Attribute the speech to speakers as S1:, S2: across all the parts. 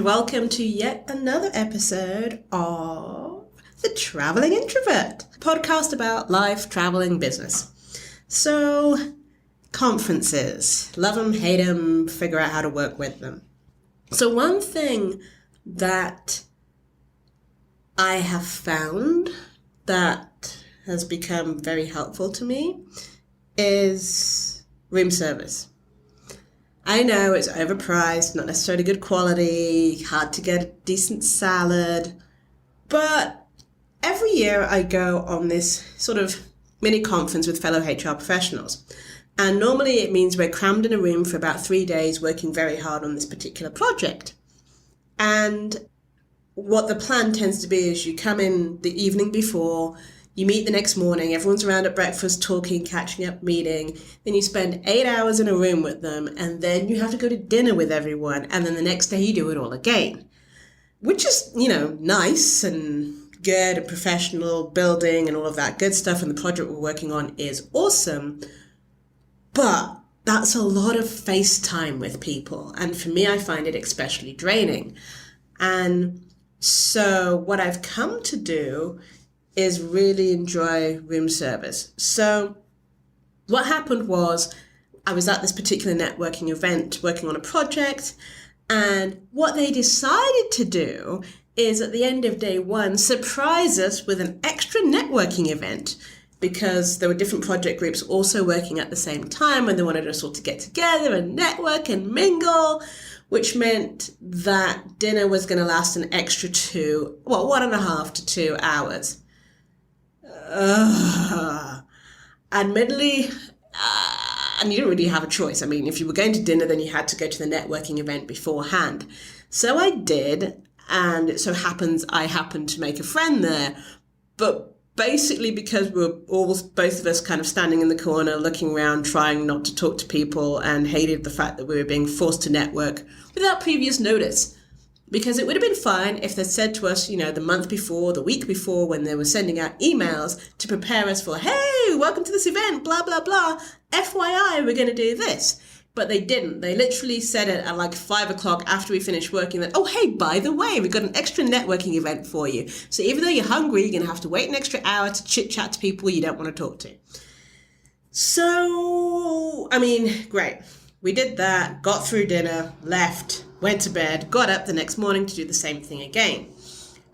S1: welcome to yet another episode of The Traveling Introvert, a podcast about life, traveling, business. So, conferences, love them, hate them, figure out how to work with them. So one thing that I have found that has become very helpful to me is room service. I know it's overpriced, not necessarily good quality, hard to get a decent salad, but every year I go on this sort of mini conference with fellow HR professionals. And normally it means we're crammed in a room for about 3 days working very hard on this particular project. And what the plan tends to be is you come in the evening before, you meet the next morning, everyone's around at breakfast talking, catching up, meeting. Then you spend 8 hours in a room with them, and then you have to go to dinner with everyone, and then the next day you do it all again. Which is, nice and good and professional, building and all of that good stuff, and the project we're working on is awesome. But that's a lot of FaceTime with people, and for me, I find it especially draining. And so what I've come to do is really enjoy room service. So what happened was I was at this particular networking event working on a project, and what they decided to do is at the end of day one, surprise us with an extra networking event, because there were different project groups also working at the same time, and they wanted us all to get together and network and mingle, which meant that dinner was going to last an extra 1.5 to 2 hours. Admittedly, and you didn't really have a choice. I mean, if you were going to dinner, then you had to go to the networking event beforehand. So I did, and it so happens I happened to make a friend there. But basically, because we were both of us kind of standing in the corner, looking around, trying not to talk to people, and hated the fact that we were being forced to network without previous notice. Because it would have been fine if they'd said to us, the month before, the week before, when they were sending out emails to prepare us for, hey, welcome to this event, blah, blah, blah. FYI, we're going to do this. But they didn't. They literally said it at like 5 o'clock after we finished working that, oh, hey, by the way, we've got an extra networking event for you. So even though you're hungry, you're going to have to wait an extra hour to chit chat to people you don't want to talk to. So, great. We did that, got through dinner, left, went to bed, got up the next morning to do the same thing again.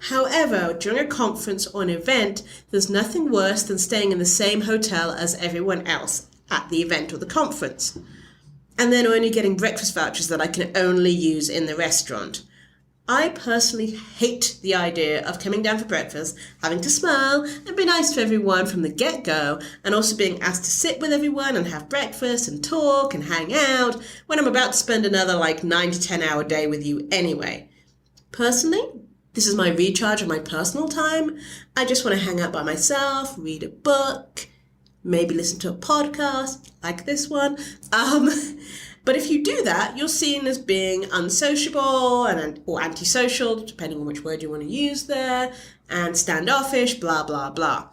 S1: However, during a conference or an event, there's nothing worse than staying in the same hotel as everyone else at the event or the conference, and then only getting breakfast vouchers that I can only use in the restaurant. I personally hate the idea of coming down for breakfast, having to smile and be nice to everyone from the get-go, and also being asked to sit with everyone and have breakfast and talk and hang out when I'm about to spend another 9 to 10 hour day with you anyway. Personally, this is my recharge of my personal time. I just want to hang out by myself, read a book, maybe listen to a podcast like this one. But if you do that, you're seen as being unsociable or antisocial, depending on which word you want to use there, and standoffish, blah, blah, blah.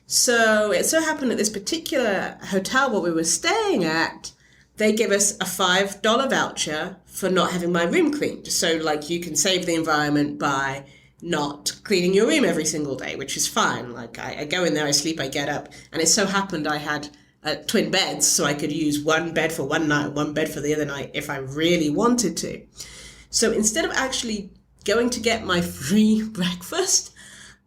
S1: So it so happened at this particular hotel where we were staying at, they give us a $5 voucher for not having my room cleaned. So you can save the environment by not cleaning your room every single day, which is fine. I go in there, I sleep, I get up, and it so happened I had twin beds, so I could use one bed for one night, one bed for the other night if I really wanted to. So instead of actually going to get my free breakfast,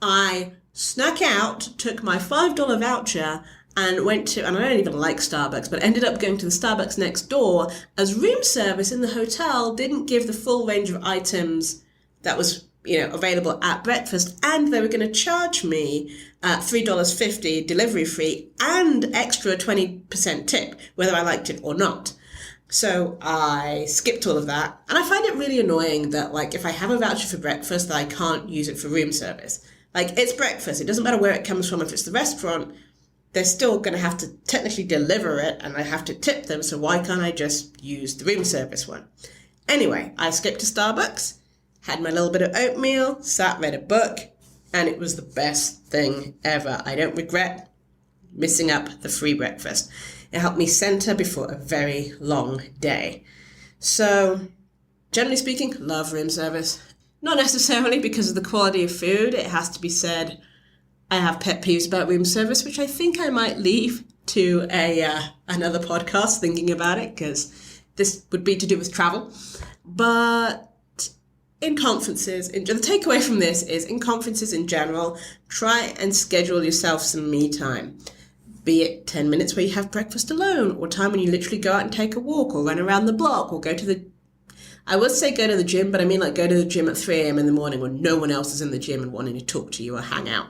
S1: I snuck out, took my $5 voucher and went to, and I don't even like Starbucks, but ended up going to the Starbucks next door, as room service in the hotel didn't give the full range of items that was available at breakfast, and they were going to charge me $3.50 delivery fee and extra 20% tip, whether I liked it or not. So I skipped all of that, and I find it really annoying that if I have a voucher for breakfast, that I can't use it for room service. It's breakfast. It doesn't matter where it comes from. If it's the restaurant, they're still going to have to technically deliver it, and I have to tip them, so why can't I just use the room service one? Anyway, I skipped to Starbucks, had my little bit of oatmeal, sat, read a book, and it was the best thing ever. I don't regret missing up the free breakfast. It helped me center before a very long day. So Generally speaking, love room service. Not necessarily because of the quality of food. It has to be said, I have pet peeves about room service, which I think I might leave to another podcast thinking about it, because this would be to do with travel. But in conferences, the takeaway from this is, in conferences in general, try and schedule yourself some me time. Be it 10 minutes where you have breakfast alone, or time when you literally go out and take a walk, or run around the block, or I would say go to the gym, but I mean like go to the gym at 3 a.m. in the morning when no one else is in the gym and wanting to talk to you or hang out.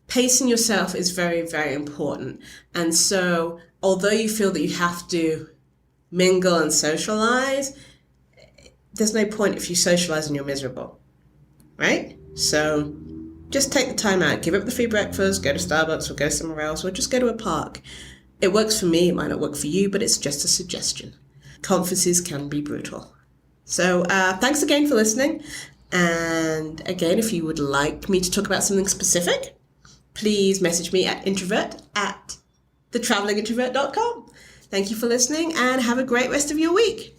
S1: Pacing yourself is very, very important. And so, although you feel that you have to mingle and socialize, there's no point if you socialize and you're miserable, right? So just take the time out, give up the free breakfast, go to Starbucks or go somewhere else, or just go to a park. It works for me, it might not work for you, but it's just a suggestion. Conferences can be brutal. So thanks again for listening. And again, if you would like me to talk about something specific, please message me at introvert@thetravelingintrovert.com. Thank you for listening and have a great rest of your week.